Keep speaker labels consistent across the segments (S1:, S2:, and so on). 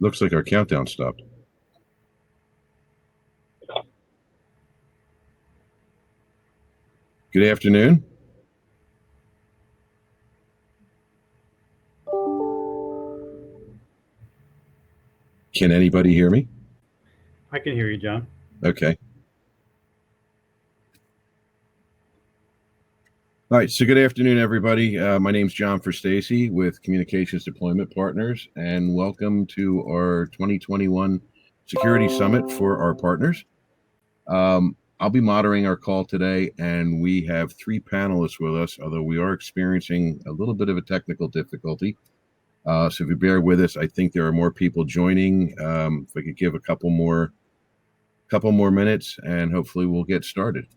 S1: Looks like our countdown stopped. Good afternoon. Can anybody hear me?
S2: I can hear you, John.
S1: Okay. All right. So good afternoon, everybody. My name's John Stacy with Communications Deployment Partners, and welcome to our 2021 Security Summit for our partners. I'll be moderating our call today, and we have three panelists with us, although we are experiencing a little bit of a technical difficulty. So if you bear with us, I think there are more people joining. If we could give a couple more minutes, and hopefully we'll get started.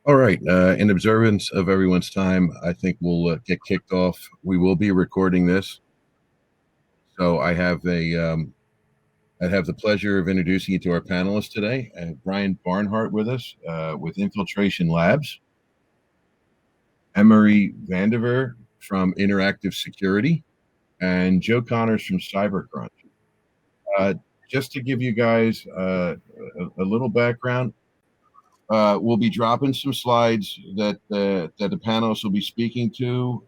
S1: All right. In observance of everyone's time, I think we'll get kicked off. We will be recording this, so I have the pleasure of introducing you to our panelists today. Brian Barnhart with us with Infiltration Labs, Emery Vandiver from Interactive Security, and Joe Connors from CyberCrunch. Just to give you guys a little background, we'll be dropping some slides that the panelists will be speaking to.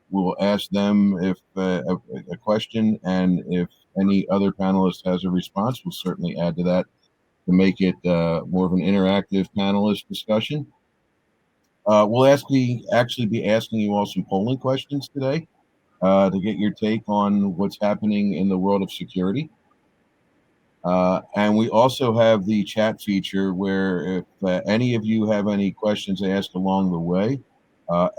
S1: We'll ask them if a question, and if any other panelist has a response, we'll certainly add to that to make it more of an interactive panelist discussion. We'll actually be asking you all some polling questions today to get your take on what's happening in the world of security. And we also have the chat feature where if any of you have any questions to ask along the way,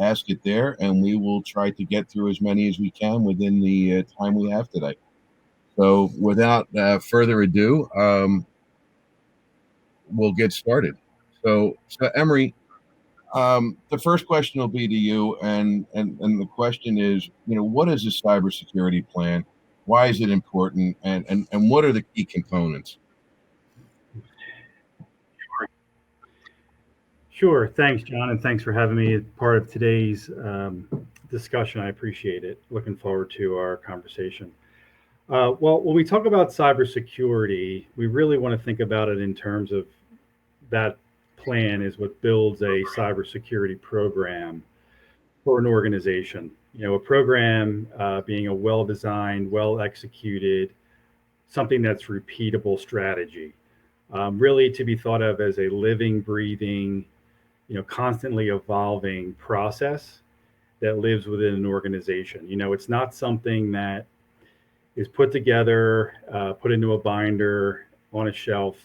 S1: ask it there, and we will try to get through as many as we can within the time we have today. So without further ado, we'll get started. So Emery, the first question will be to you, and the question is, what is a cybersecurity plan? Why is it important, and what are the key components?
S2: Sure. Thanks, John, and thanks for having me as part of today's discussion. I appreciate it. Looking forward to our conversation. Well, when we talk about cybersecurity, we really want to think about it in terms of that plan is what builds a cybersecurity program for an organization. A program being a well-designed, well-executed, something that's repeatable strategy. really to be thought of as a living, breathing, constantly evolving process that lives within an organization. It's not something that is put together, put into a binder on a shelf,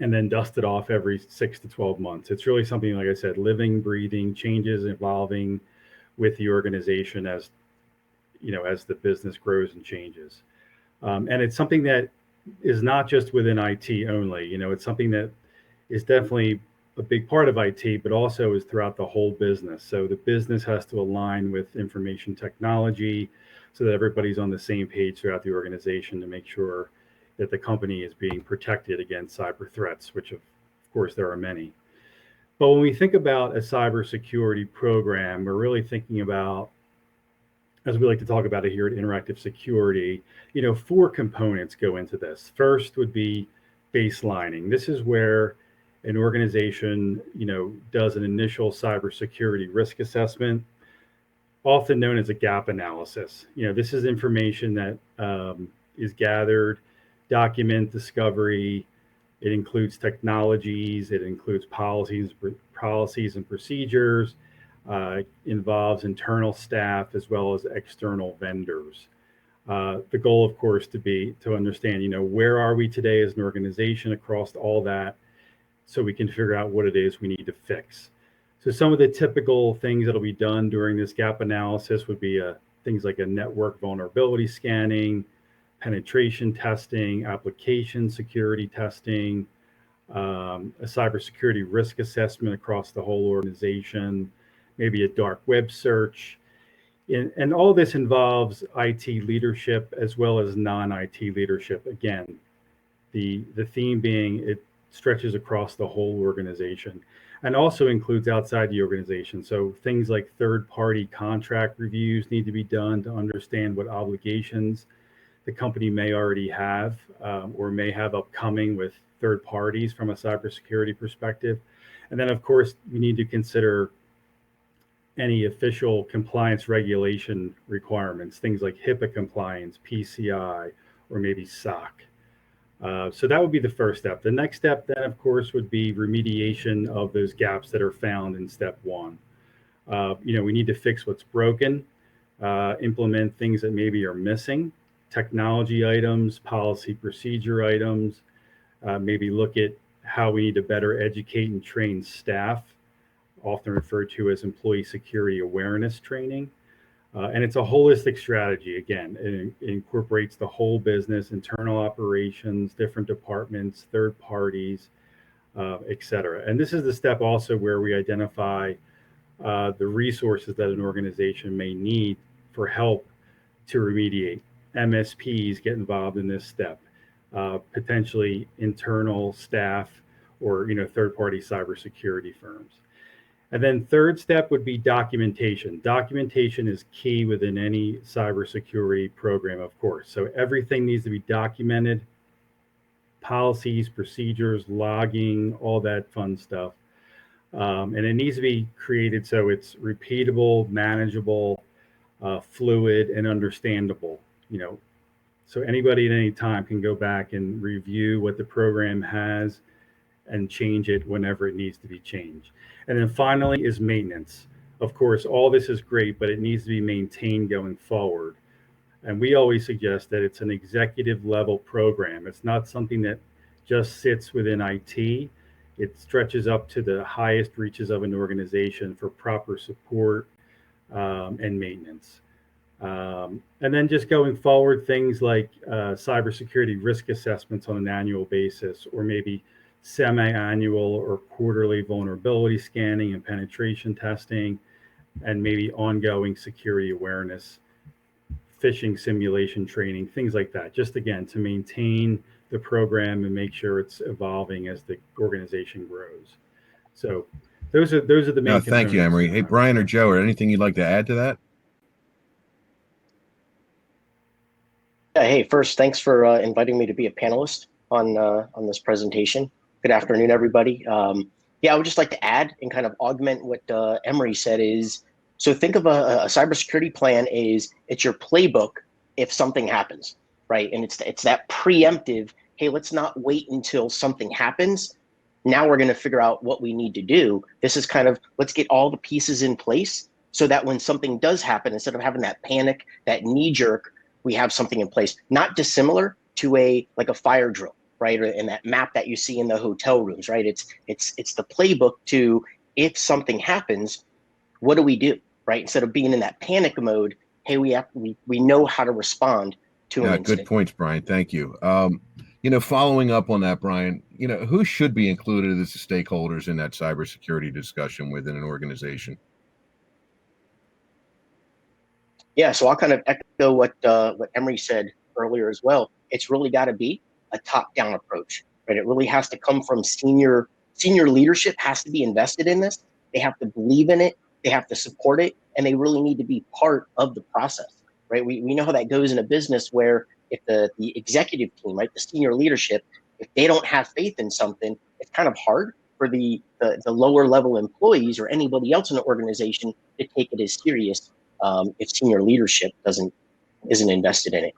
S2: and then dusted off every 6 to 12 months. It's really something, like I said, living, breathing, changes, evolving with the organization as as the business grows and changes. And it's something that is not just within IT only. It's something that is definitely a big part of IT, but also is throughout the whole business. So the business has to align with information technology so that everybody's on the same page throughout the organization to make sure that the company is being protected against cyber threats, which of course there are many. But when we think about a cybersecurity program, we're really thinking about, as we like to talk about it here at Interactive Security, four components go into this. First would be baselining. This is where an organization, does an initial cybersecurity risk assessment, often known as a gap analysis. This is information that is gathered, document discovery. It includes technologies. It includes policies and procedures. Involves internal staff as well as external vendors. The goal, of course, to understand, where are we today as an organization across all that, so we can figure out what it is we need to fix. So some of the typical things that'll be done during this gap analysis would be things like a network vulnerability scanning, penetration testing, application security testing, a cybersecurity risk assessment across the whole organization, maybe a dark web search. And all this involves IT leadership as well as non-IT leadership. Again, the theme being it stretches across the whole organization and also includes outside the organization. So things like third-party contract reviews need to be done to understand what obligations the company may already have or may have upcoming with third parties from a cybersecurity perspective. And then, of course, we need to consider any official compliance regulation requirements, things like HIPAA compliance, PCI, or maybe SOC. So that would be the first step. The next step then, of course, would be remediation of those gaps that are found in step one. We need to fix what's broken, implement things that maybe are missing, technology items, policy procedure items, maybe look at how we need to better educate and train staff, often referred to as employee security awareness training. And it's a holistic strategy. Again, it incorporates the whole business, internal operations, different departments, third parties, et cetera. And this is the step also where we identify the resources that an organization may need for help to remediate. MSPs get involved in this step, potentially internal staff or third-party cybersecurity firms. And then third step would be documentation. Documentation is key within any cybersecurity program, of course. So everything needs to be documented, policies, procedures, logging, all that fun stuff. And it needs to be created so it's repeatable, manageable, fluid, and understandable. So anybody at any time can go back and review what the program has and change it whenever it needs to be changed. And then finally is maintenance. Of course, all this is great, but it needs to be maintained going forward. And we always suggest that it's an executive level program. It's not something that just sits within IT. It stretches up to the highest reaches of an organization for proper support and maintenance. And then just going forward, things like cybersecurity risk assessments on an annual basis, or maybe semi-annual or quarterly vulnerability scanning and penetration testing, and maybe ongoing security awareness, phishing simulation training, things like that. Just again, to maintain the program and make sure it's evolving as the organization grows. So those are the main components.
S1: Thank you, Emery. Hey, Brian or Joe, or anything you'd like to add to that?
S3: Hey, first, thanks for inviting me to be a panelist on this presentation. Good afternoon, everybody. Yeah, I would just like to add and kind of augment what Emery said is, so think of a cybersecurity plan is it's your playbook if something happens, right? And it's that preemptive hey, let's not wait until something happens. Now we're going to figure out what we need to do. This is kind of, let's get all the pieces in place so that when something does happen, instead of having that panic, that knee jerk, we have something in place, not dissimilar to a fire drill, right? Or in that map that you see in the hotel rooms, right? It's the playbook to, if something happens, what do we do, right? Instead of being in that panic mode, hey, we know how to respond to an
S1: Yeah, good
S3: incident.
S1: points, Brian. Thank you. Following up on that, Brian, who should be included as the stakeholders in that cybersecurity discussion within an organization?
S3: Yeah, so I'll kind of echo what Emery said earlier as well. It's really got to be a top-down approach, right? It really has to come from senior leadership. Has to be invested in this. They have to believe in it. They have to support it, and they really need to be part of the process, right? We know how that goes in a business where if the executive team, right, the senior leadership, if they don't have faith in something, it's kind of hard for the lower level employees or anybody else in the organization to take it as serious if senior leadership isn't invested in it.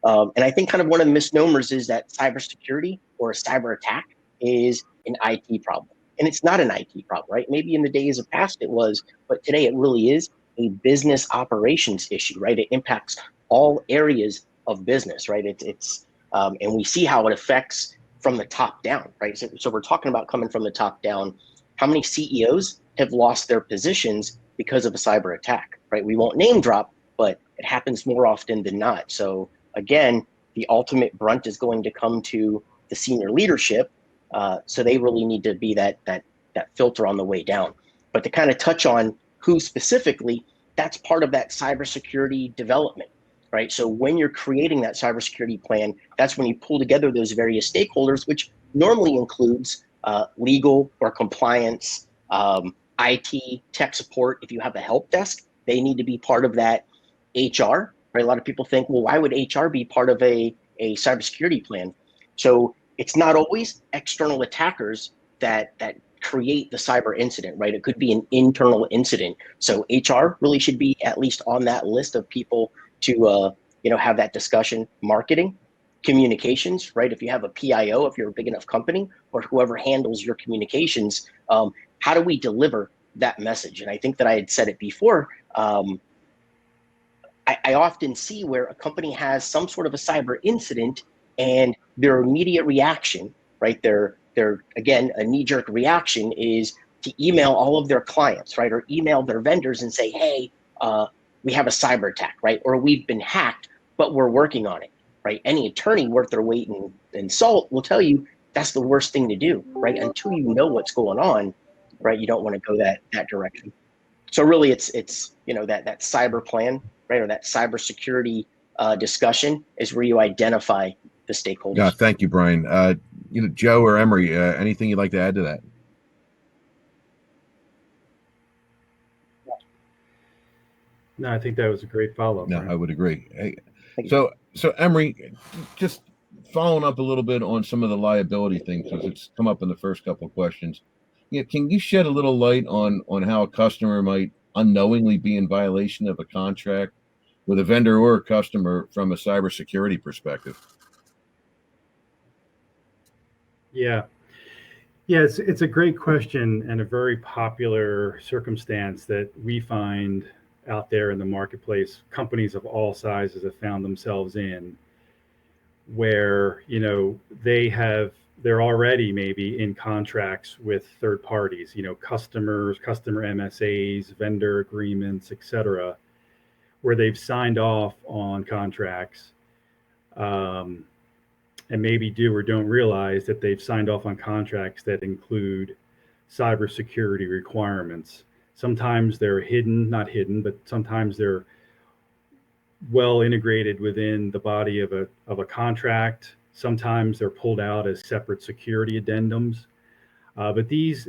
S3: And I think kind of one of the misnomers is that cybersecurity or a cyber attack is an IT problem. And it's not an IT problem, right? Maybe in the days of past it was, but today it really is a business operations issue, right? It impacts all areas of business, right? And we see how it affects from the top down, right? So we're talking about coming from the top down. How many CEOs have lost their positions because of a cyber attack, right? We won't name drop, but it happens more often than not. So again, the ultimate brunt is going to come to the senior leadership. So they really need to be that filter on the way down. But to kind of touch on who specifically, that's part of that cybersecurity development, right? So when you're creating that cybersecurity plan, that's when you pull together those various stakeholders, which normally includes legal or compliance, IT, tech support. If you have a help desk, they need to be part of that. HR, right? A lot of people think, well, why would HR be part of a cybersecurity plan? So it's not always external attackers that create the cyber incident, right? It could be an internal incident. So HR really should be at least on that list of people to have that discussion. Marketing, communications, right? If you have a PIO, if you're a big enough company, or whoever handles your communications, how do we deliver that message? And I think that I had said it before. I often see where a company has some sort of a cyber incident and their immediate reaction, right? Their again, a knee-jerk reaction is to email all of their clients, right? Or email their vendors and say, hey, we have a cyber attack, right? Or we've been hacked, but we're working on it, right? Any attorney worth their weight in salt will tell you that's the worst thing to do, right? Until you know what's going on, right? You don't want to go that direction. So really it's that cyber plan, right? Or that cybersecurity discussion is where you identify the stakeholders.
S1: Yeah, thank you, Brian. Joe or Emery, anything you'd like to add to that?
S2: No, I think that was a great follow-up.
S1: No,
S2: Brian.
S1: I would agree. Hey, so Emery, just following up a little bit on some of the liability things, because it's come up in the first couple of questions. Yeah, can you shed a little light on how a customer might unknowingly be in violation of a contract with a vendor or a customer from a cybersecurity perspective?
S2: Yeah, it's a great question and a very popular circumstance that we find out there in the marketplace. Companies of all sizes have found themselves in, where they're already maybe in contracts with third parties, customers, customer MSAs, vendor agreements, etc., where they've signed off on contracts, and maybe do or don't realize that they've signed off on contracts that include cybersecurity requirements. Sometimes they're not hidden, but sometimes they're well integrated within the body of a contract. Sometimes they're pulled out as separate security addendums. But these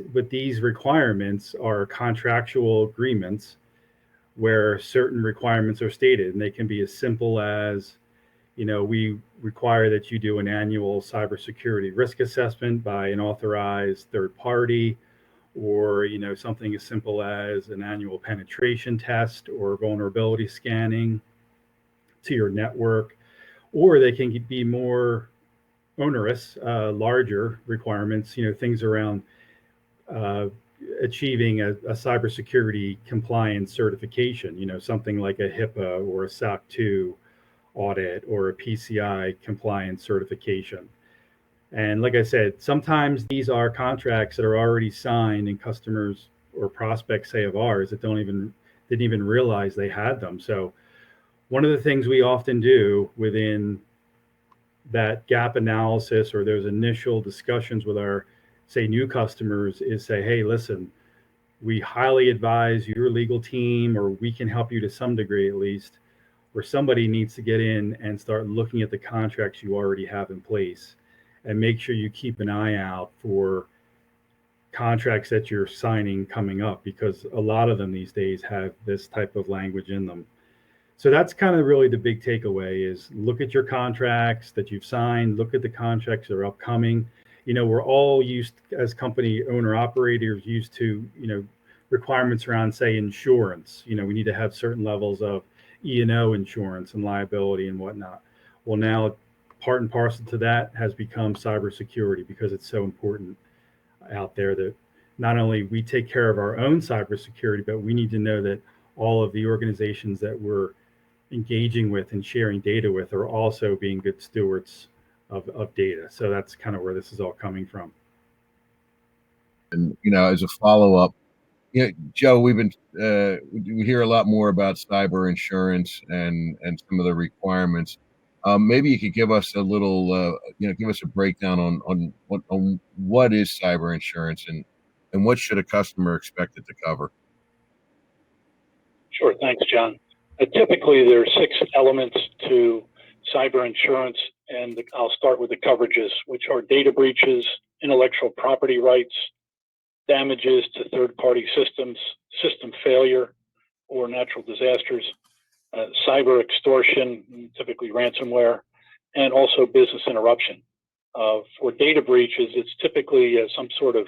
S2: requirements are contractual agreements where certain requirements are stated, and they can be as simple as, we require that you do an annual cybersecurity risk assessment by an authorized third party, or something as simple as an annual penetration test or vulnerability scanning to your network. Or they can be more onerous, larger requirements, things around uh, achieving a cybersecurity compliance certification, something like a HIPAA or a SOC 2 audit or a PCI compliance certification. And like I said, sometimes these are contracts that are already signed and customers or prospects say of ours that didn't even realize they had them. So one of the things we often do within that gap analysis or those initial discussions with our, say, new customers is say, hey, listen, we highly advise your legal team, or we can help you to some degree at least, where somebody needs to get in and start looking at the contracts you already have in place and make sure you keep an eye out for contracts that you're signing coming up, because a lot of them these days have this type of language in them. So that's kind of really the big takeaway is look at your contracts that you've signed, look at the contracts that are upcoming. We're all used as company owner operators used to, requirements around, say, insurance. We need to have certain levels of E&O insurance and liability and whatnot. Well, now part and parcel to that has become cybersecurity, because it's so important out there that not only we take care of our own cybersecurity, but we need to know that all of the organizations that we're engaging with and sharing data with are also being good stewards of data. So that's kind of where this is all coming from.
S1: And as a follow up, Joe, we hear a lot more about cyber insurance and some of the requirements. Maybe you could give us a little, give us a breakdown on what is cyber insurance and what should a customer expect it to cover.
S4: Sure, thanks, John. Typically, there are 6 elements to cyber insurance, and I'll start with the coverages, which are data breaches, intellectual property rights, damages to third-party systems, system failure, or natural disasters, cyber extortion, typically ransomware, and also business interruption. For data breaches, it's typically some sort of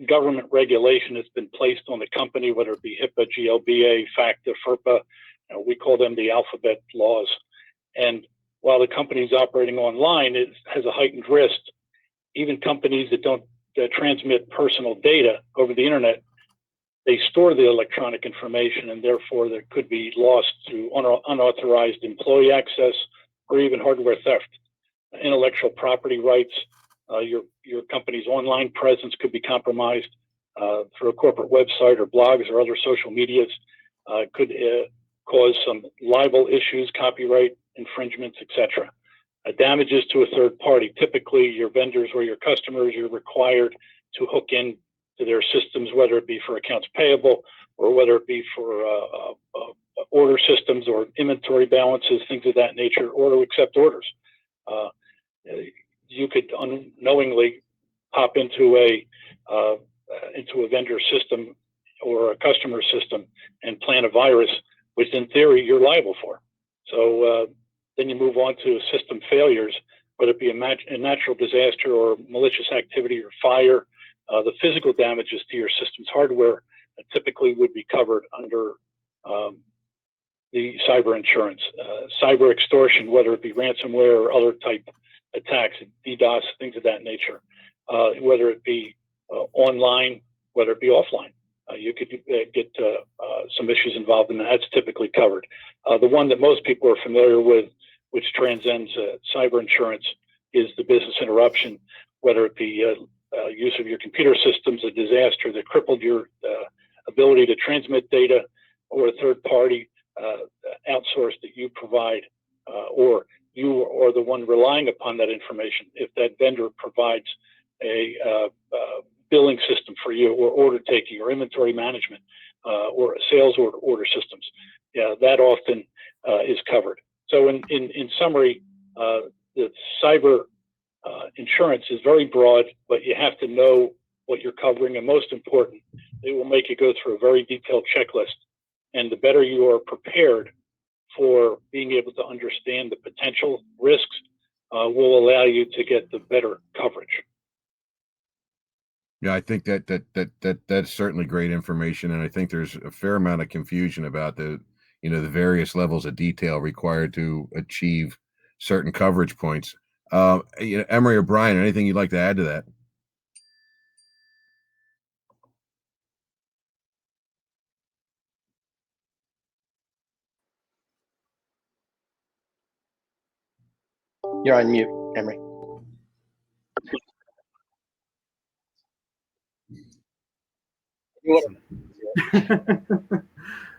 S4: government regulation that's been placed on the company, whether it be HIPAA, GLBA, FACTA, FERPA. We call them the alphabet laws. And while the company's operating online, it has a heightened risk. Even companies that don't transmit personal data over the internet, they store the electronic information, and therefore there could be loss through unauthorized employee access or even hardware theft. Intellectual property rights, your company's online presence could be compromised through a corporate website or blogs or other social medias. Could cause some libel issues, copyright infringements, etc. Damages to a third party. Typically, your vendors or your customers, you're required to hook in to their systems, whether it be for accounts payable or whether it be for order systems or inventory balances, things of that nature, or to accept orders. You could unknowingly hop into a vendor system or a customer system and plant a virus, which in theory you're liable for. So then you move on to system failures, whether it be a natural disaster or malicious activity or fire. The physical damages to your system's hardware typically would be covered under the cyber insurance. Cyber extortion, whether it be ransomware or other type attacks, DDoS, things of that nature, whether it be online, whether it be offline. You could get some issues involved in that. That's typically covered. The one that most people are familiar with, which transcends cyber insurance, is the business interruption, whether it be use of your computer systems, a disaster that crippled your ability to transmit data, or a third party outsource that you provide, or you are the one relying upon that information. If that vendor provides a billing system for you, or order taking, or inventory management, or sales order systems, that often is covered. So in summary, the cyber insurance is very broad, but you have to know what you're covering, and most important, they will make you go through a very detailed checklist. And the better you are prepared for being able to understand the potential risks, will allow you to get the better coverage.
S1: Yeah, I think that's certainly great information, and I think there's a fair amount of confusion about the various levels of detail required to achieve certain coverage points. Emery or Brian, anything you'd like to add to that?
S3: You're on mute, Emery.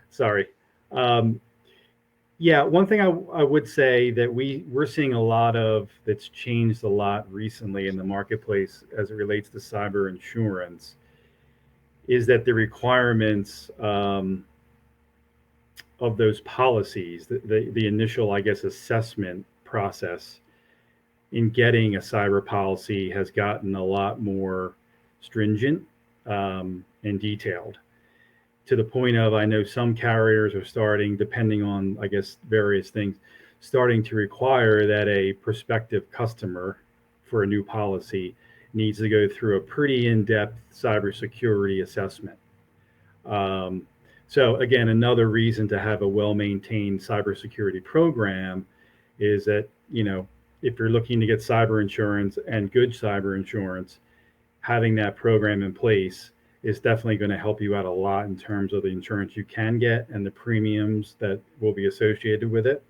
S2: Sorry. Yeah, one thing I would say that we're seeing a lot of that's changed a lot recently in the marketplace as it relates to cyber insurance is that the requirements of those policies, the initial, I guess, assessment process in getting a cyber policy has gotten a lot more stringent and detailed to the point of I know some carriers are starting, depending on, I guess, various things, starting to require that a prospective customer for a new policy needs to go through a pretty in-depth cybersecurity assessment. So again, another reason to have a well-maintained cybersecurity program is that, if you're looking to get cyber insurance and good cyber insurance, having that program in place is definitely going to help you out a lot in terms of the insurance you can get and the premiums that will be associated with it.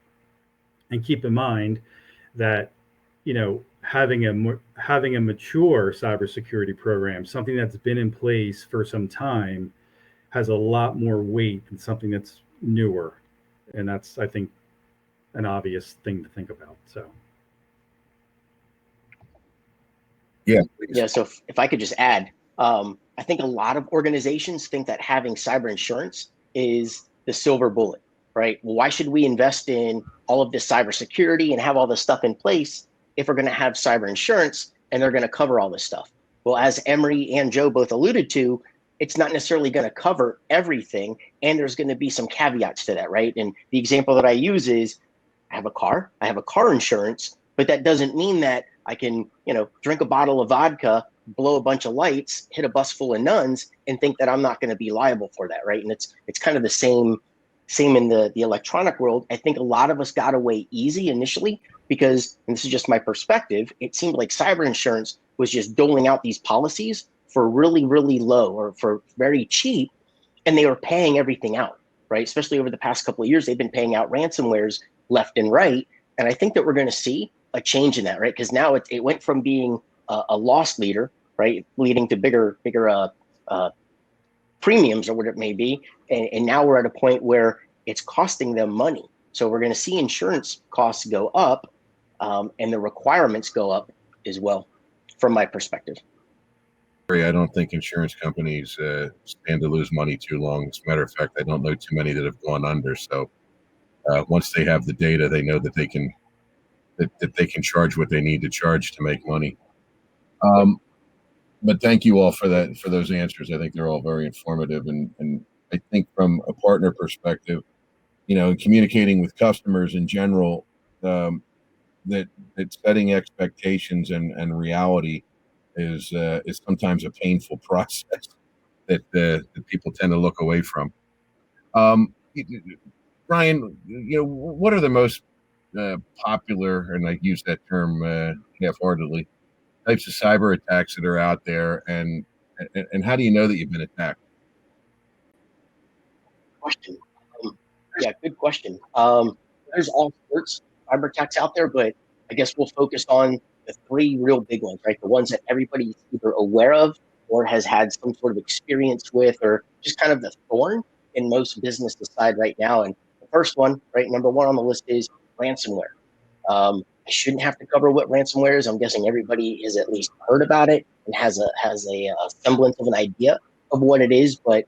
S2: And keep in mind that, having a mature cybersecurity program, something that's been in place for some time, has a lot more weight than something that's newer. And that's, I think, an obvious thing to think about. So.
S1: Yeah.
S3: Yeah. So if I could just add, I think a lot of organizations think that having cyber insurance is the silver bullet, right? Well, why should we invest in all of this cybersecurity and have all this stuff in place if we're going to have cyber insurance and they're going to cover all this stuff? Well, as Emery and Joe both alluded to, it's not necessarily going to cover everything, and there's going to be some caveats to that, right? And the example that I use is I have a car insurance, but that doesn't mean that I can, drink a bottle of vodka, blow a bunch of lights, hit a bus full of nuns, and think that I'm not going to be liable for that, right? And it's kind of the same in the electronic world. I think a lot of us got away easy initially because, and this is just my perspective, it seemed like cyber insurance was just doling out these policies for really, really low or for very cheap, and they were paying everything out, right? Especially over the past couple of years, they've been paying out ransomwares left and right. And I think that we're going to see a change in that, right? Because now it went from being a loss leader, right, leading to bigger premiums or what it may be, and now we're at a point where it's costing them money. So we're going to see insurance costs go up, and the requirements go up as well, from my perspective.
S1: I don't think insurance companies stand to lose money too long. As a matter of fact, I don't know too many that have gone under. So once they have the data, they know that they can charge what they need to charge to make money. But thank you all for those answers. I think they're all very informative, and I think from a partner perspective, communicating with customers in general, that setting expectations and reality is sometimes a painful process that people tend to look away from. Brian, what are the most popular, and I use that term half-heartedly, types of cyber attacks that are out there, and how do you know that you've been attacked?
S3: Question. Yeah, good question. There's all sorts of cyber attacks out there, but I guess we'll focus on the three real big ones, right? The ones that everybody's either aware of or has had some sort of experience with, or just kind of the thorn in most businesses side right now. And the first one, right, number one on the list is ransomware. I shouldn't have to cover what ransomware is. I'm guessing everybody has at least heard about it and has a semblance of an idea of what it is. But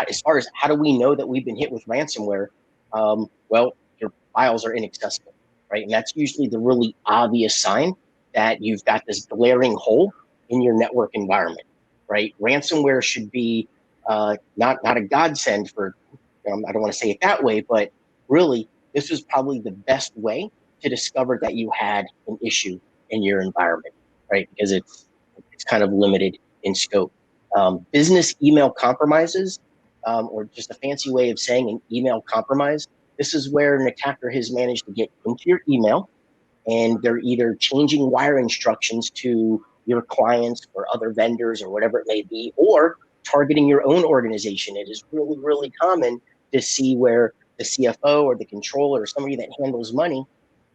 S3: as far as how do we know that we've been hit with ransomware? Well, your files are inaccessible, right? And that's usually the really obvious sign that you've got this glaring hole in your network environment, right? Ransomware should be not a godsend for, I don't want to say it that way, but really, this was probably the best way to discover that you had an issue in your environment, right? Because it's kind of limited in scope. Business email compromises, or just a fancy way of saying an email compromise. This is where an attacker has managed to get into your email, and they're either changing wire instructions to your clients or other vendors or whatever it may be, or targeting your own organization. It is really, really common to see where the CFO or the controller or somebody that handles money,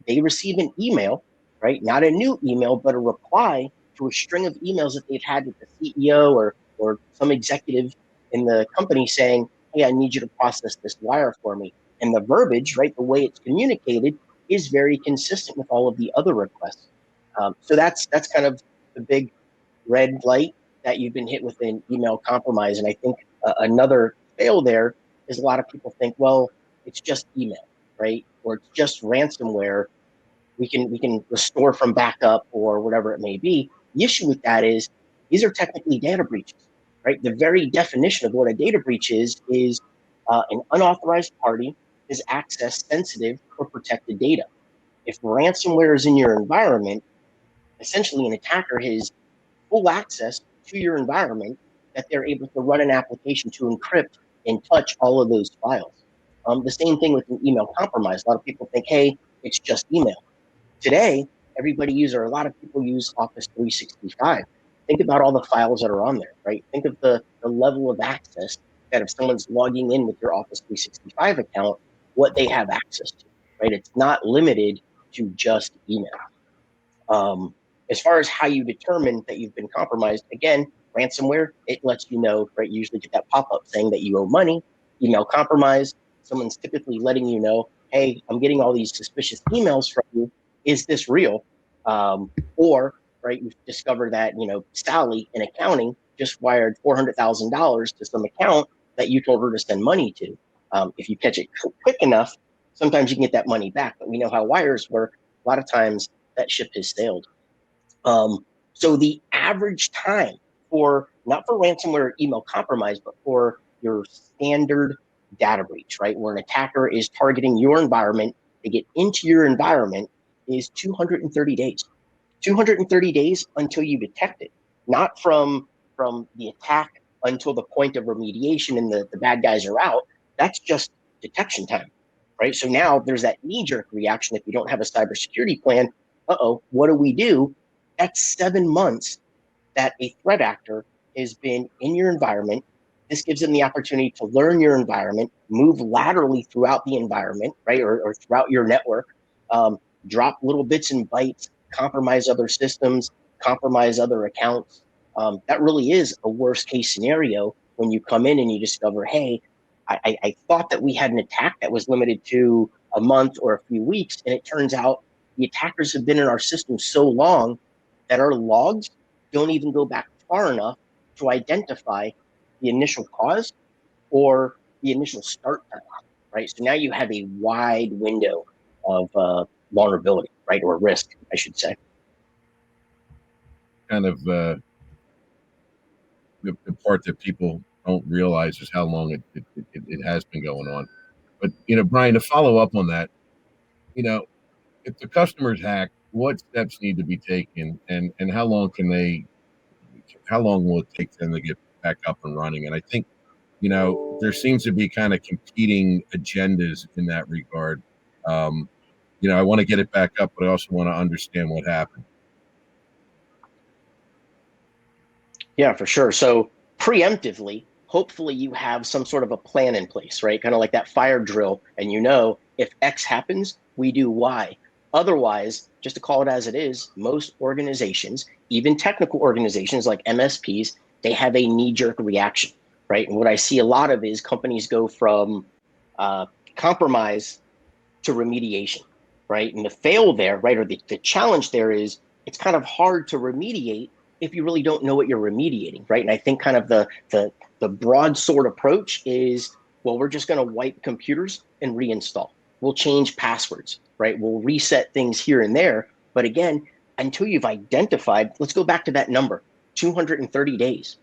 S3: they receive an email, right? Not a new email, but a reply to a string of emails that they've had with the CEO or some executive in the company saying, hey, I need you to process this wire for me. And the verbiage, right, the way it's communicated is very consistent with all of the other requests. So that's kind of the big red light that you've been hit with an email compromise. And I think another fail there is a lot of people think, well, it's just email, right? Or it's just ransomware. We can restore from backup or whatever it may be. The issue with that is these are technically data breaches, right? The very definition of what a data breach is an unauthorized party has accessed sensitive or protected data. If ransomware is in your environment, essentially an attacker has full access to your environment that they're able to run an application to encrypt and touch all of those files. The same thing with an email compromise. A lot of people think, hey, it's just email. Today, a lot of people use Office 365. Think about all the files that are on there, right? Think of the level of access that if someone's logging in with your Office 365 account, what they have access to, right? It's not limited to just email. As far as how you determine that you've been compromised, again, ransomware, it lets you know, right? You usually get that pop-up saying that you owe money. Email compromise, someone's typically letting you know, hey, I'm getting all these suspicious emails from you. Is this real? Or, right, you've discovered that, Sally in accounting just wired $400,000 to some account that you told her to send money to. If you catch it quick enough, sometimes you can get that money back. But we know how wires work. A lot of times that ship has sailed. So the average time not for ransomware or email compromise, but for your standard data breach, right, where an attacker is targeting your environment to get into your environment, is 230 days. 230 days until you detect it, not from the attack until the point of remediation and the bad guys are out. That's just detection time, right? So now there's that knee-jerk reaction if you don't have a cybersecurity plan. What do we do? That's 7 months that a threat actor has been in your environment. This gives them the opportunity to learn your environment, move laterally throughout the environment, right, or throughout your network, drop little bits and bytes, compromise other systems, compromise other accounts. That really is a worst case scenario when you come in and you discover, hey, I thought that we had an attack that was limited to a month or a few weeks, and it turns out the attackers have been in our system so long that our logs don't even go back far enough to identify the initial cause or the initial start time, right? So now you have a wide window of vulnerability, right, or risk, I should say.
S1: Kind of the part that people don't realize is how long it has been going on. But Brian, to follow up on that, if the customer's hacked, what steps need to be taken, and how long will it take them to get back up and running? And I think there seems to be kind of competing agendas in that regard. I want to get it back up, but I also want to understand what happened.
S3: Yeah, for sure. So preemptively, hopefully you have some sort of a plan in place, right? Kind of like that fire drill. And if X happens, we do Y. Otherwise, just to call it as it is, most organizations, even technical organizations like MSPs, they have a knee-jerk reaction, right? And what I see a lot of is companies go from compromise to remediation, right? And the fail there, right, or the challenge there is it's kind of hard to remediate if you really don't know what you're remediating, right? And I think kind of the broadsword approach is, well, we're just going to wipe computers and reinstall. We'll change passwords, right? We'll reset things here and there. But again, until you've identified, let's go back to that number, 230 days.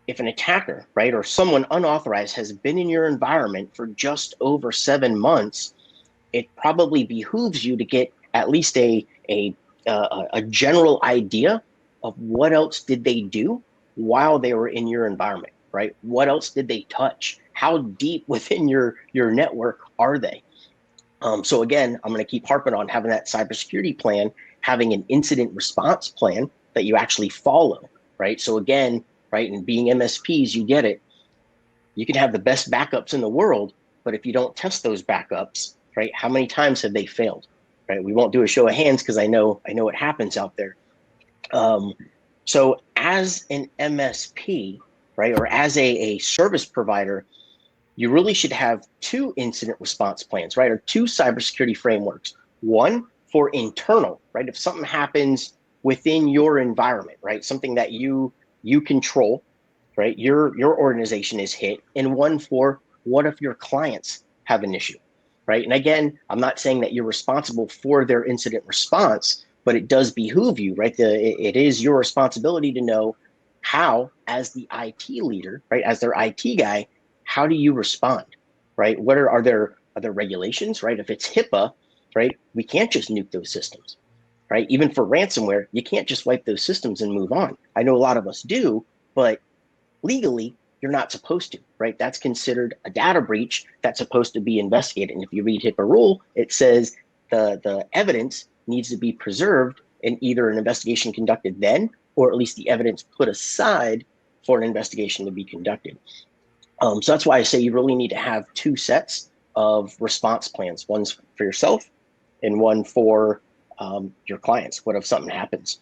S3: If an attacker, right, or someone unauthorized has been in your environment for just over 7 months, it probably behooves you to get at least a general idea of what else did they do while they were in your environment, right? What else did they touch? How deep within your network are they? So again, I'm going to keep harping on having that cybersecurity plan, having an incident response plan that you actually follow, right? So again, right, and being MSPs, you get it. You can have the best backups in the world, but if you don't test those backups, right, how many times have they failed, right? We won't do a show of hands because I know it happens out there. So as an MSP, right, or as a service provider, you really should have two incident response plans, right? Or two cybersecurity frameworks. One for internal, right? If something happens within your environment, right? Something that you control, right? Your organization is hit. And one for what if your clients have an issue, right? And again, I'm not saying that you're responsible for their incident response, but it does behoove you, right? It is your responsibility to know how, as the IT leader, right? As their IT guy, how do you respond, right? What are there regulations, right? If it's HIPAA, right, we can't just nuke those systems, right? Even for ransomware, you can't just wipe those systems and move on. I know a lot of us do, but legally, you're not supposed to, right? That's considered a data breach that's supposed to be investigated. And if you read HIPAA rule, it says the evidence needs to be preserved and either an investigation conducted then, or at least the evidence put aside for an investigation to be conducted. So that's why I say you really need to have two sets of response plans. One's for yourself and one for your clients. What if something happens?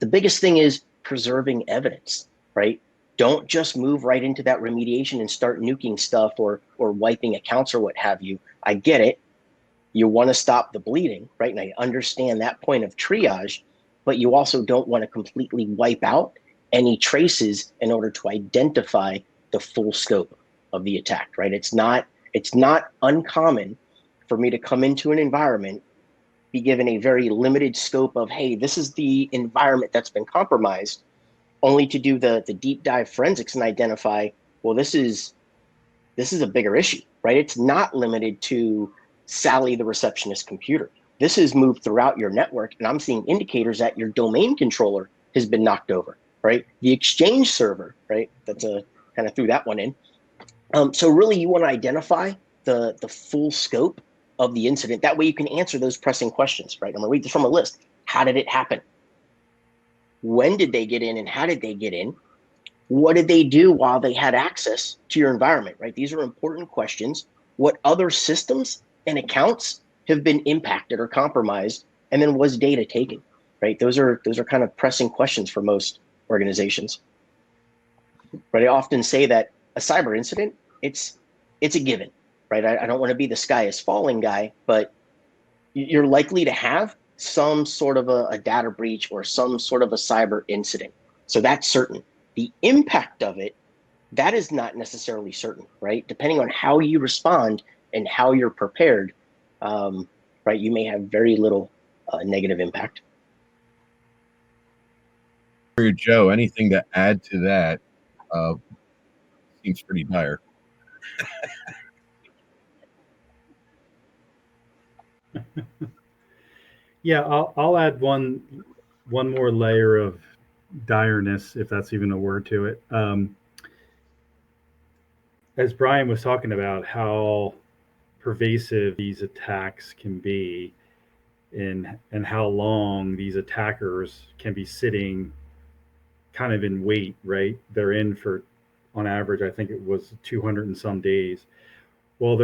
S3: The biggest thing is preserving evidence, right? Don't just move right into that remediation and start nuking stuff or wiping accounts or what have you. I get it. You want to stop the bleeding, right? And I understand that point of triage, but you also don't want to completely wipe out any traces in order to identify the full scope of the attack, right? It's not uncommon for me to come into an environment, be given a very limited scope of, hey, this is the environment that's been compromised, only to do the deep dive forensics and identify, well, this is a bigger issue, right? It's not limited to Sally, the receptionist computer. This is moved throughout your network, and I'm seeing indicators that your domain controller has been knocked over, right? The Exchange server, right? That's a kind of threw that one in. So really, you want to identify the full scope of the incident. That way, you can answer those pressing questions, right? I'm going to read this from a list. How did it happen? When did they get in, and how did they get in? What did they do while they had access to your environment, right? These are important questions. What other systems and accounts have been impacted or compromised? And then was data taken, right? Those are kind of pressing questions for most organizations. Right? I often say that a cyber incident, it's a given, right? I don't want to be the sky is falling guy, but you're likely to have some sort of a data breach or some sort of a cyber incident. So that's certain. The impact of it, that is not necessarily certain, right? Depending on how you respond and how you're prepared, right, you may have very little negative impact.
S1: Joe, anything to add to that? Seems pretty dire.
S2: Yeah, I'll add one more layer of direness, if that's even a word to it. As Brian was talking about how pervasive these attacks can be, and how long these attackers can be sitting kind of in wait, right? They're in for, on average, I think it was 200 and some days. Well,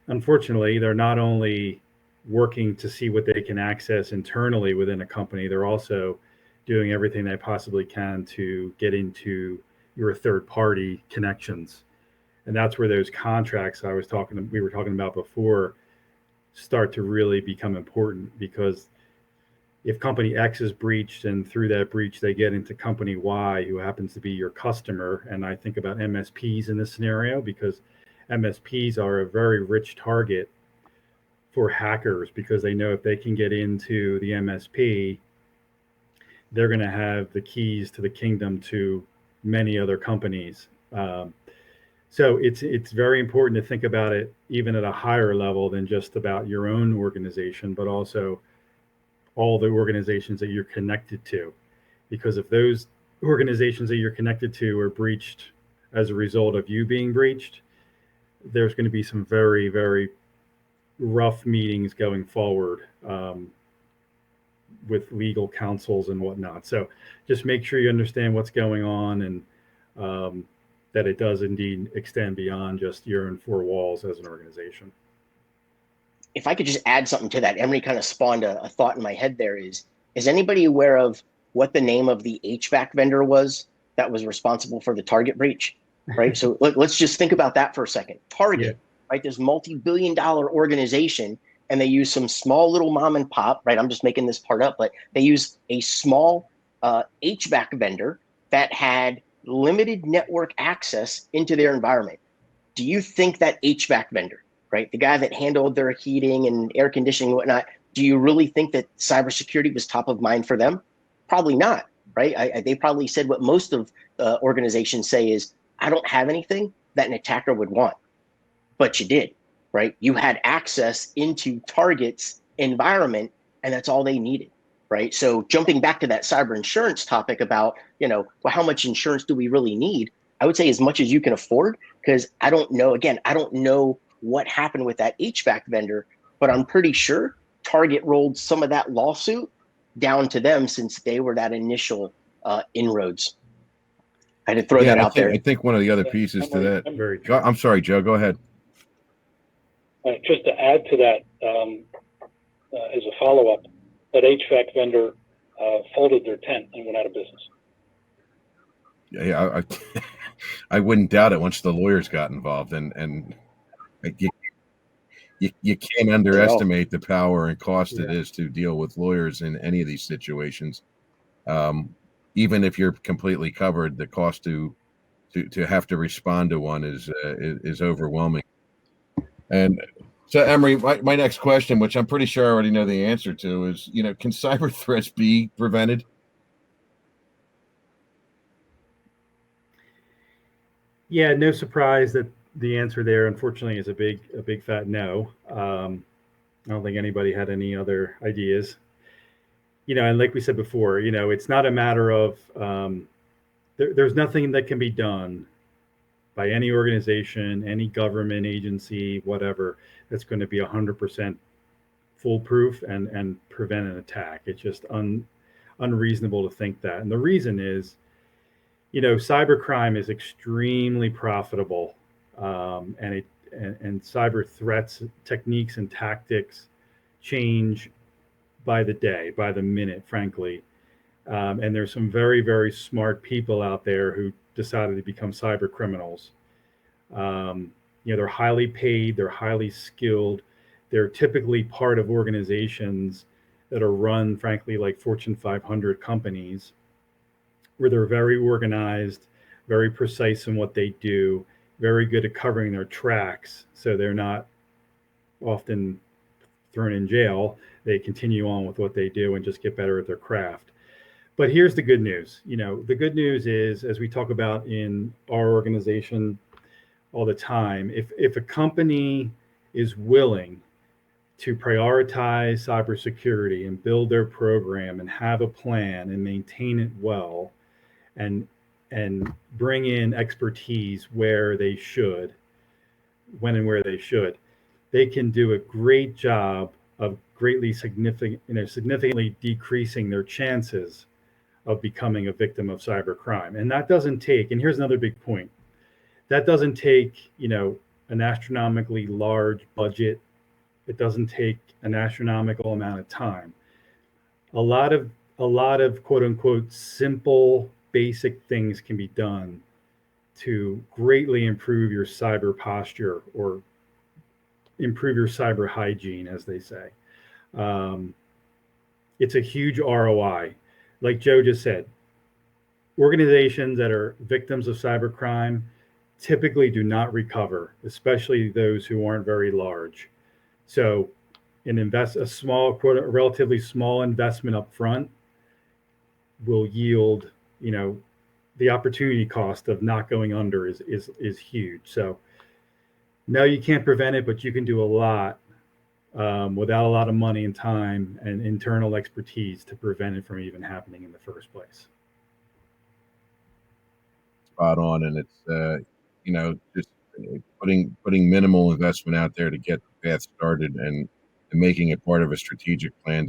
S2: unfortunately, they're not only working to see what they can access internally within a company, they're also doing everything they possibly can to get into your third party connections. And that's where those contracts we were talking about before start to really become important, because if company X is breached and through that breach they get into company Y, who happens to be your customer, and I think about MSPs in this scenario because MSPs are a very rich target for hackers, because they know if they can get into the MSP, they're going to have the keys to the kingdom to many other companies. So it's very important to think about it even at a higher level than just about your own organization, but also all the organizations that you're connected to. Because if those organizations that you're connected to are breached as a result of you being breached, there's going to be some very, very rough meetings going forward with legal counsels and whatnot. So just make sure you understand what's going on, and that it does indeed extend beyond just your own four walls as an organization.
S3: If I could just add something to that, Emery kind of spawned a thought in my head there is anybody aware of what the name of the HVAC vendor was that was responsible for the Target breach? Right. So let's just think about that for a second. Target, right? This multi-billion-dollar organization, and they use some small little mom and pop, right? I'm just making this part up, but they use a small HVAC vendor that had limited network access into their environment. Do you think that HVAC vendor, right, the guy that handled their heating and air conditioning and whatnot, do you really think that cybersecurity was top of mind for them? Probably not, right? They probably said what most of organizations say is, I don't have anything that an attacker would want. But you did, right? You had access into Target's environment, and that's all they needed, right? So jumping back to that cyber insurance topic about, well, how much insurance do we really need? I would say as much as you can afford, because I don't know what happened with that HVAC vendor, but I'm pretty sure Target rolled some of that lawsuit down to them since they were that initial inroads. I had to throw that out there.
S1: I think one of the other pieces to that.
S2: Very true.
S1: I'm sorry, Joe. Go ahead.
S4: Just to add to that, as a follow-up, that HVAC vendor folded their tent and went out of business.
S1: Yeah, I wouldn't doubt it once the lawyers got involved, and you can't underestimate the power and cost it is to deal with lawyers in any of these situations. Even if you're completely covered, the cost to have to respond to one is overwhelming. And so, Emery, my next question, which I'm pretty sure I already know the answer to, is, can cyber threats be prevented?
S2: Yeah, no surprise that the answer there, unfortunately, is a big fat no. I don't think anybody had any other ideas. And like we said before, it's not a matter of there's nothing that can be done by any organization, any government agency, whatever, that's going to be 100% foolproof and prevent an attack. It's just unreasonable to think that. And the reason is, cybercrime is extremely profitable, and cyber threats, techniques, and tactics change by the day, by the minute, frankly. And there's some very, very smart people out there who decided to become cyber criminals. They're highly paid, they're highly skilled, they're typically part of organizations that are run, frankly, like Fortune 500 companies, where they're very organized, very precise in what they do, very good at covering their tracks, so they're not often thrown in jail. They continue on with what they do and just get better at their craft. But here's the good news. The good news is, as we talk about in our organization all the time, if a company is willing to prioritize cybersecurity and build their program and have a plan and maintain it well, and bring in expertise where they should, when and where they should, they can do a great job of significantly decreasing their chances of becoming a victim of cybercrime. And that doesn't take, and here's another big point, that doesn't take, an astronomically large budget. It doesn't take an astronomical amount of time. A lot of quote unquote simple, basic things can be done to greatly improve your cyber posture, or improve your cyber hygiene, as they say. It's a huge ROI. Like Joe just said, organizations that are victims of cybercrime typically do not recover, especially those who aren't very large. So a relatively small investment up front will yield, the opportunity cost of not going under is huge. So no, you can't prevent it, but you can do a lot without a lot of money and time and internal expertise to prevent it from even happening in the first place.
S1: Spot on, and it's just putting minimal investment out there to get the path started and making it part of a strategic plan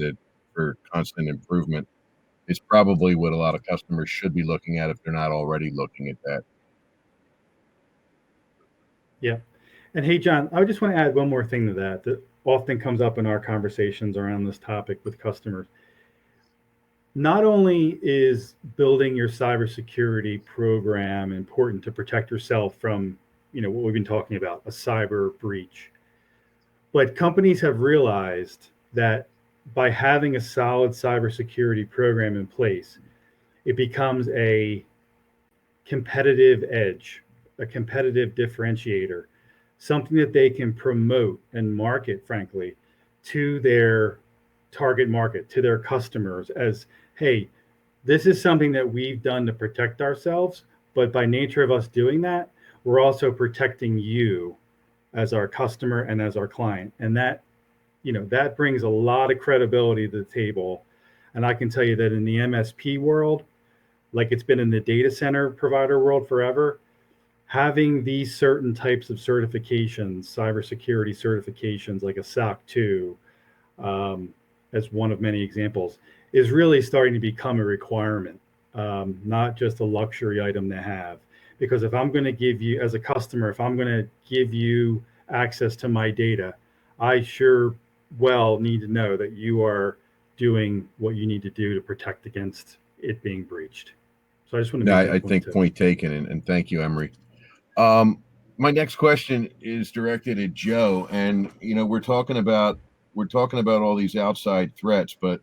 S1: for constant improvement is probably what a lot of customers should be looking at if they're not already looking at that.
S2: Yeah. And hey, John, I just want to add one more thing to that often comes up in our conversations around this topic with customers. Not only is building your cybersecurity program important to protect yourself from, what we've been talking about, a cyber breach, but companies have realized that by having a solid cybersecurity program in place, it becomes a competitive edge, a competitive differentiator, something that they can promote and market, frankly, to their target market, to their customers as, hey, this is something that we've done to protect ourselves, but by nature of us doing that, we're also protecting you as our customer and as our client. And that brings a lot of credibility to the table. And I can tell you that in the MSP world, like it's been in the data center provider world forever, having these certain types of certifications, cybersecurity certifications like a SOC 2, as one of many examples, is really starting to become a requirement, not just a luxury item to have. Because if I'm going to give you, as a customer, if I'm going to give you access to my data, I sure well need to know that you are doing what you need to do to protect against it being breached. So I just want to make that
S1: I
S2: point
S1: think
S2: too.
S1: point taken, and thank you, Emery. My next question is directed at Joe, and we're talking about all these outside threats, but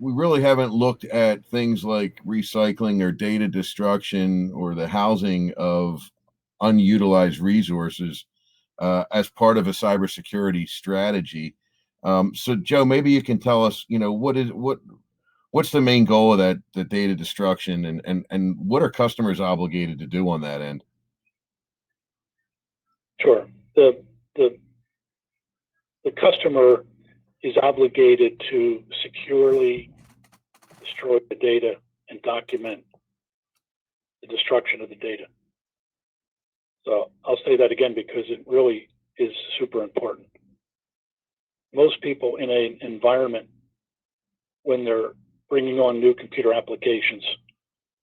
S1: we really haven't looked at things like recycling or data destruction or the housing of unutilized resources as part of a cybersecurity strategy. So, Joe, maybe you can tell us, what's the main goal of the data destruction, and what are customers obligated to do on that end?
S4: Sure. The customer is obligated to securely destroy the data and document the destruction of the data. So I'll say that again because it really is super important. Most people in an environment, when they're bringing on new computer applications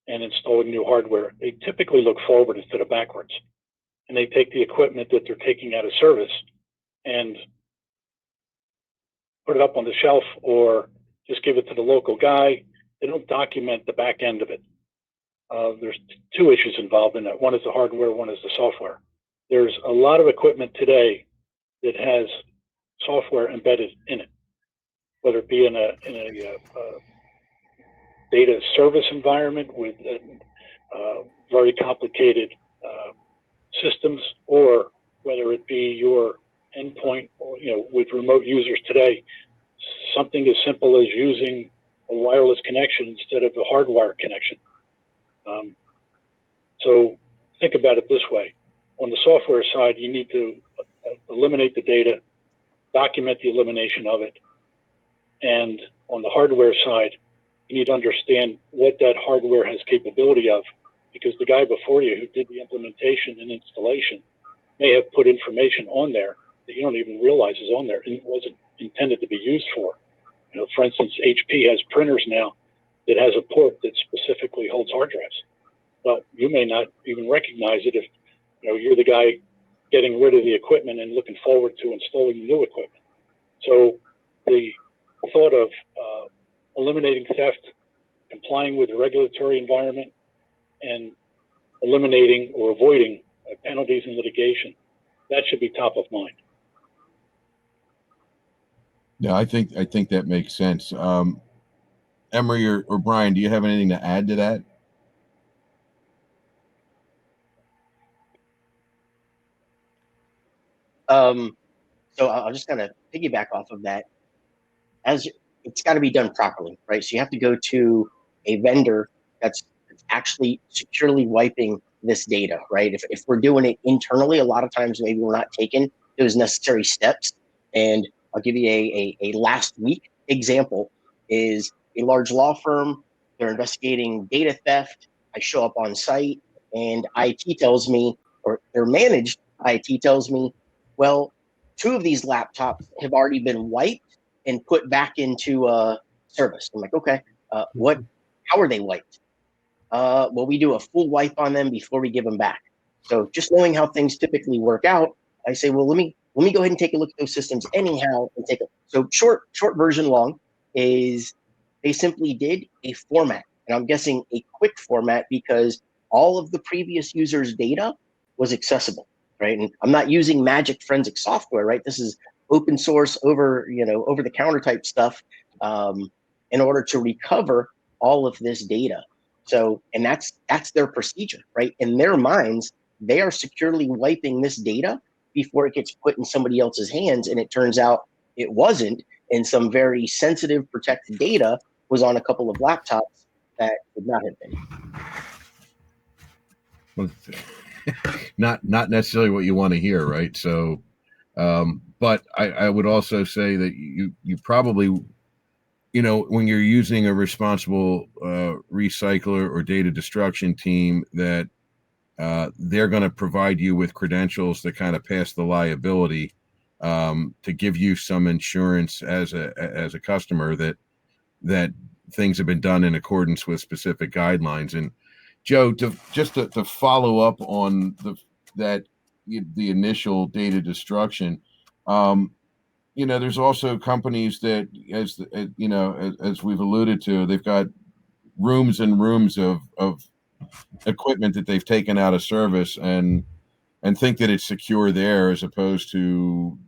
S4: and installing new hardware, they typically look forward instead of backwards. And they take the equipment that they're taking out of service and put it up on the shelf or just give it to the local guy. They don't document the back end of it. There's two issues involved in that. One is the hardware, one is the software. There's a lot of equipment today that has software embedded in it, whether it be in a data service environment with very complicated systems, or whether it be your endpoint, or, with remote users today, something as simple as using a wireless connection instead of a hardwired connection. So think about it this way. On the software side, you need to eliminate the data, document the elimination of it. And on the hardware side, you need to understand what that hardware has capability of, because the guy before you who did the implementation and installation may have put information on there that you don't even realize is on there and it wasn't intended to be used for. For instance, HP has printers now that has a port that specifically holds hard drives. Well, you may not even recognize it if you're the guy getting rid of the equipment and looking forward to installing new equipment. So the thought of eliminating theft, complying with the regulatory environment, and eliminating or avoiding penalties and litigation, that should be top of mind.
S1: Yeah, I think that makes sense. Emery or Brian, do you have anything to add to that?
S3: So I'll just kind of piggyback off of that. As it's got to be done properly, right? So you have to go to a vendor that's actually securely wiping this data, right? If we're doing it internally, a lot of times maybe we're not taking those necessary steps. And I'll give you a last week example is a large law firm. They're investigating data theft. I show up on site. And IT tells me, or their managed IT tells me, well, 2 of these laptops have already been wiped and put back into service. I'm like, okay, how are they wiped? Well, we do a full wipe on them before we give them back. So just knowing how things typically work out, I say, well, let me go ahead and take a look at those systems anyhow and take a so short version long is they simply did a format. And I'm guessing a quick format because all of the previous users' data was accessible, right? And I'm not using magic forensic software, right? This is open source over the counter type stuff in order to recover all of this data. So, and that's their procedure, right? In their minds, they are securely wiping this data before it gets put in somebody else's hands. And it turns out it wasn't. And some very sensitive, protected data was on a couple of laptops that would not have been.
S1: Not necessarily what you want to hear, right? So, but I would also say that you probably, when you're using a responsible recycler or data destruction team, that they're going to provide you with credentials that kind of pass the liability, to give you some insurance as a customer that things have been done in accordance with specific guidelines. And Joe, to follow up on the initial data destruction, there's also companies that, as we've alluded to, they've got rooms and rooms of equipment that they've taken out of service and think that it's secure there, as opposed to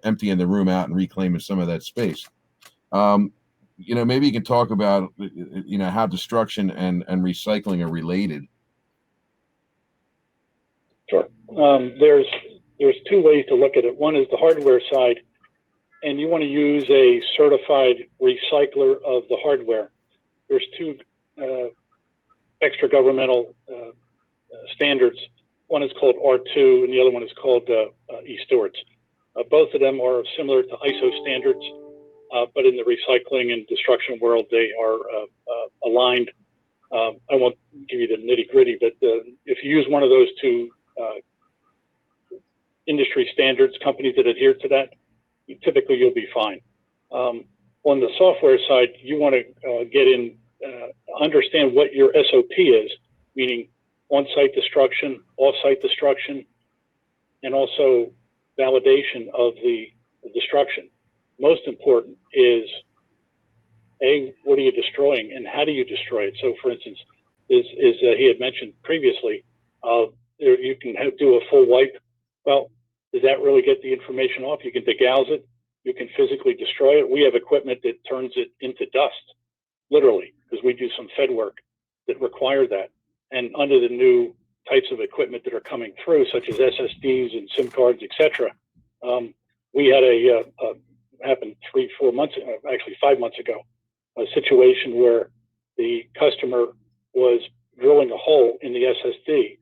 S1: emptying the room out and reclaiming some of that space. Maybe you can talk about how destruction and recycling are related.
S4: Sure. There's 2 ways to look at it. One is the hardware side, and you want to use a certified recycler of the hardware. There's 2 extra governmental standards. One is called R2, and the other one is called e-stewards. Both of them are similar to ISO standards, but in the recycling and destruction world, they are aligned. I won't give you the nitty-gritty, but if you use one of those 2 industry standards, companies that adhere to that, typically you'll be fine. On the software side, you want to get in, understand what your SOP is, meaning on-site destruction, off-site destruction, and also validation of the destruction. Most important is, what are you destroying and how do you destroy it? So for instance, he had mentioned previously, you can do a full wipe. Well, does that really get the information off? You can degauss it. You can physically destroy it. We have equipment that turns it into dust, literally, because we do some Fed work that require that. And under the new types of equipment that are coming through, such as SSDs and SIM cards, etc., we had happened 3-4 months, actually 5 months ago, a situation where the customer was drilling a hole in the SSD.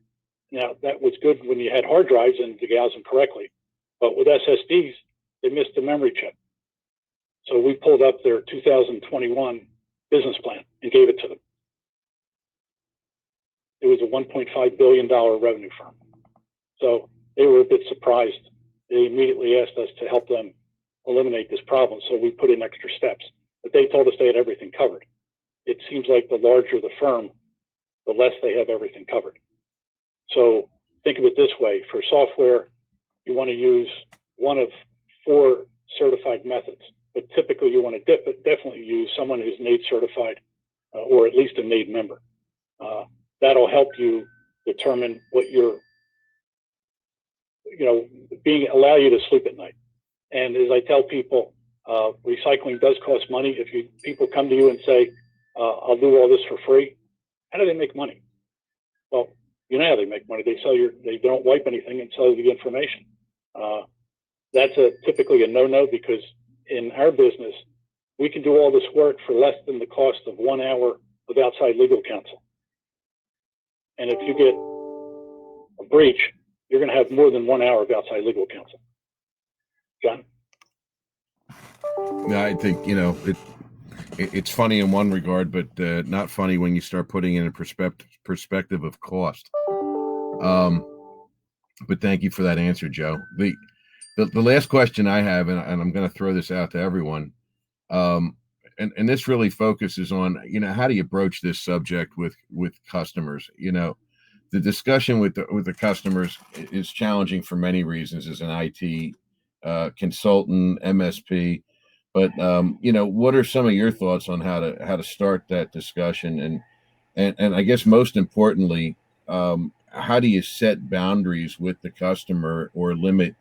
S4: Now, that was good when you had hard drives and degauss them correctly, but with SSDs, they missed the memory chip. So we pulled up their 2021 business plan and gave it to them. It was a $1.5 billion revenue firm. So they were a bit surprised. They immediately asked us to help them eliminate this problem. So we put in extra steps, but they told us they had everything covered. It seems like the larger the firm, the less they have everything covered. So think of it this way: for software, you want to use one of 4 certified methods, but typically you want to definitely use someone who's NAID certified, or at least a NAID member. That'll help you determine what you're, allow you to sleep at night. And as I tell people, recycling does cost money. If people come to you and say, I'll do all this for free, how do they make money? Well, you know how they make money. They don't wipe anything and sell you the information. That's typically a no-no, because in our business, we can do all this work for less than the cost of 1 hour of outside legal counsel. And if you get a breach, you're going to have more than 1 hour of outside legal counsel. John?
S1: Yeah, I think, it's funny in one regard, but not funny when you start putting it in a perspective of cost. But thank you for that answer, Joe. The last question I have, and I'm going to throw this out to everyone, and this really focuses on, how do you broach this subject with customers? The discussion with the customers is challenging for many reasons as an IT consultant, MSP. But what are some of your thoughts on how to start that discussion, and I guess most importantly, how do you set boundaries with the customer or limit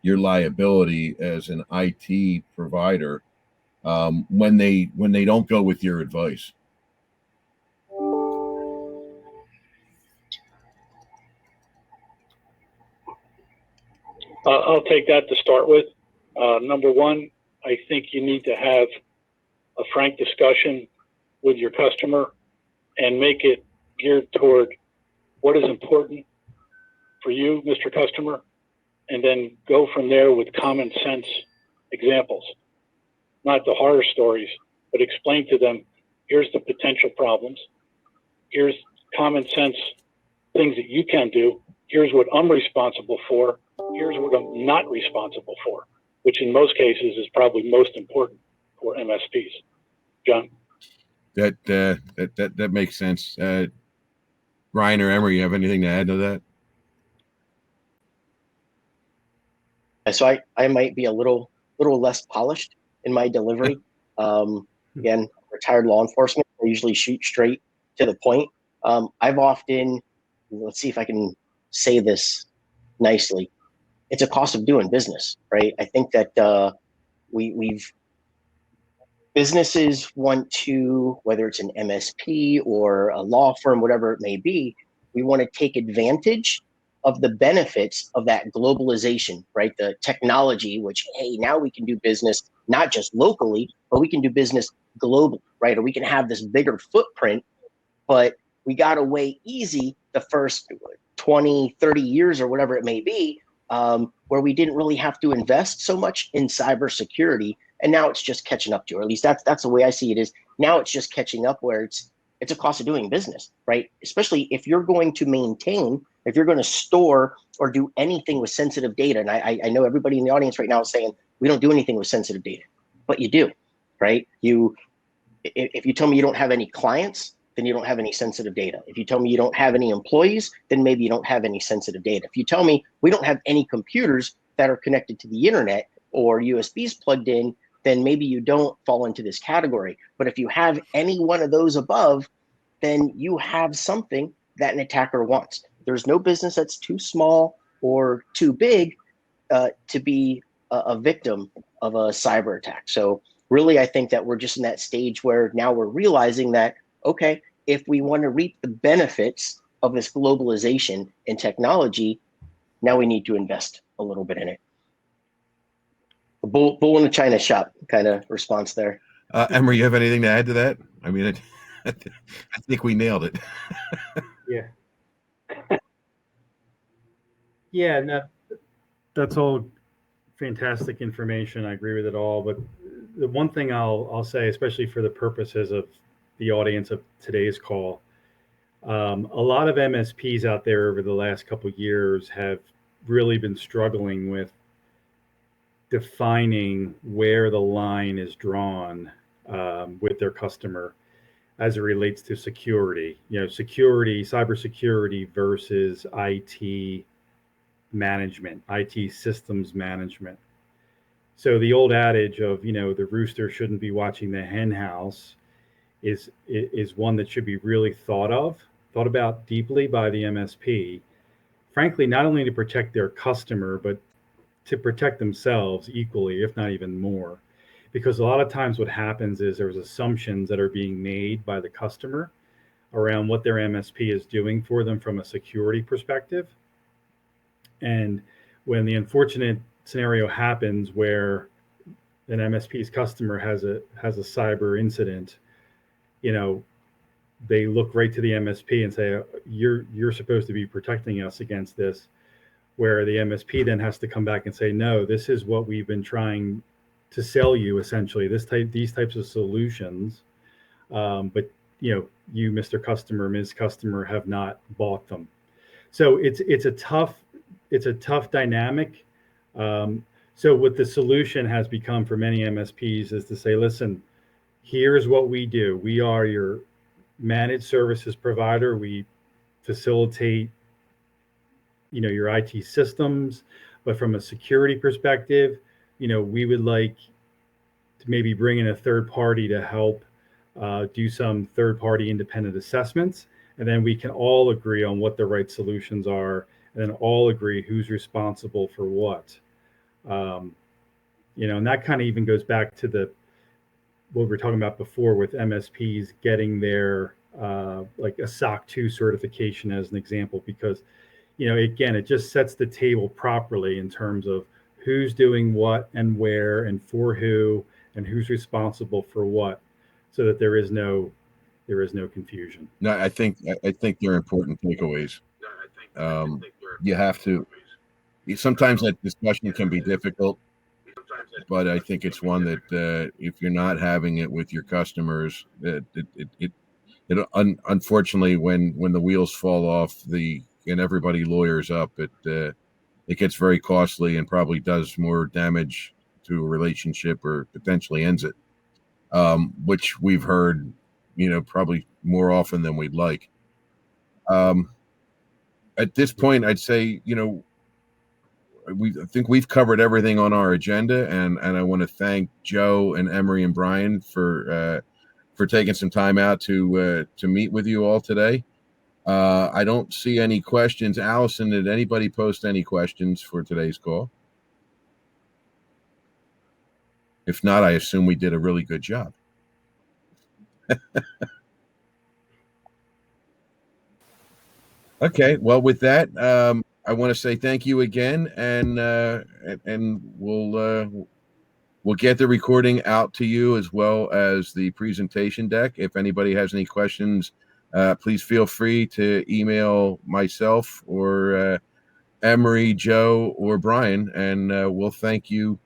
S1: your liability as an IT provider when they don't go with your advice?
S4: I'll take that to start with. Number one, I think you need to have a frank discussion with your customer and make it geared toward what is important for you, Mr. Customer, and then go from there with common sense examples, not the horror stories, but explain to them, here's the potential problems, here's common sense things that you can do, here's what I'm responsible for, here's what I'm not responsible for, which in most cases is probably most important for MSPs. John?
S1: That makes sense. Ryan or Emery, you have anything to add to that?
S3: So I might be a little less polished in my delivery. Again, retired law enforcement, I usually shoot straight to the point. I've often, let's see if I can say this nicely. It's a cost of doing business, right? I think that businesses want to, whether it's an MSP or a law firm, whatever it may be, we want to take advantage of the benefits of that globalization, right? The technology, which, hey, now we can do business not just locally, but we can do business globally, right? Or we can have this bigger footprint, but we got away easy the first 20, 30 years or whatever it may be, where we didn't really have to invest so much in cybersecurity. And now it's just catching up to, or at least that's the way I see it, is now it's just catching up where it's a cost of doing business, right? Especially if you're going to maintain, if you're going to store or do anything with sensitive data. And I know everybody in the audience right now is saying, we don't do anything with sensitive data, but you do, right? If you tell me you don't have any clients, then you don't have any sensitive data. If you tell me you don't have any employees, then maybe you don't have any sensitive data. If you tell me we don't have any computers that are connected to the internet or USBs plugged in, then maybe you don't fall into this category. But if you have any one of those above, then you have something that an attacker wants. There's no business that's too small or too big to be a victim of a cyber attack. So really, I think that we're just in that stage where now we're realizing that, okay, if we want to reap the benefits of this globalization and technology, now we need to invest a little bit in it. Bull in the China shop kind of response there.
S1: Emery, you have anything to add to that? I mean, I think we nailed it.
S2: Yeah. Yeah, no, that's all fantastic information. I agree with it all. But the one thing I'll say, especially for the purposes of the audience of today's call, a lot of MSPs out there over the last couple of years have really been struggling with defining where the line is drawn with their customer as it relates to security. Security, cybersecurity versus IT management, IT systems management. So the old adage of, the rooster shouldn't be watching the hen house is one that should be really thought about deeply by the MSP, frankly, not only to protect their customer, but to protect themselves equally, if not even more. Because a lot of times what happens is there's assumptions that are being made by the customer around what their MSP is doing for them from a security perspective. And when the unfortunate scenario happens where an MSP's customer has a cyber incident, they look right to the MSP and say, you're supposed to be protecting us against this, where the MSP then has to come back and say, no, this is what we've been trying to sell you essentially these types of solutions, but you, Mr. Customer, Ms. Customer, have not bought them. So it's a tough dynamic. So what the solution has become for many MSPs is to say, listen, here's what we do. We are your managed services provider. We facilitate, your IT systems, but from a security perspective, we would like to maybe bring in a third party to help do some third party independent assessments. And then we can all agree on what the right solutions are, and then all agree who's responsible for what. And that kind of even goes back to what we were talking about before with MSPs getting their like a SOC 2 certification as an example, because again, it just sets the table properly in terms of who's doing what and where and for who and who's responsible for what, so that there is no confusion.
S1: No, I think they're important takeaways. You have to. Sometimes that discussion can be difficult, but I think it's one that if you're not having it with your customers, unfortunately, when the wheels fall off and everybody lawyers up, it gets very costly and probably does more damage to a relationship or potentially ends it, which we've heard, probably more often than we'd like. At this point, I'd say, I think we've covered everything on our agenda, and I want to thank Joe and Emery and Brian for taking some time out to meet with you all today. I don't see any questions. Allison, did anybody post any questions for today's call? If not, I assume we did a really good job. Okay, well, with that, I want to say thank you again, and we'll get the recording out to you as well as the presentation deck. If anybody has any questions, please feel free to email myself or Emery, Joe, or Brian, and we'll thank you.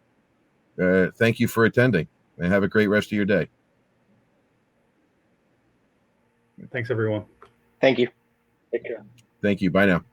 S1: Thank you for attending, and have a great rest of your day.
S2: Thanks, everyone.
S3: Thank you.
S4: Take care.
S1: Thank you. Bye now.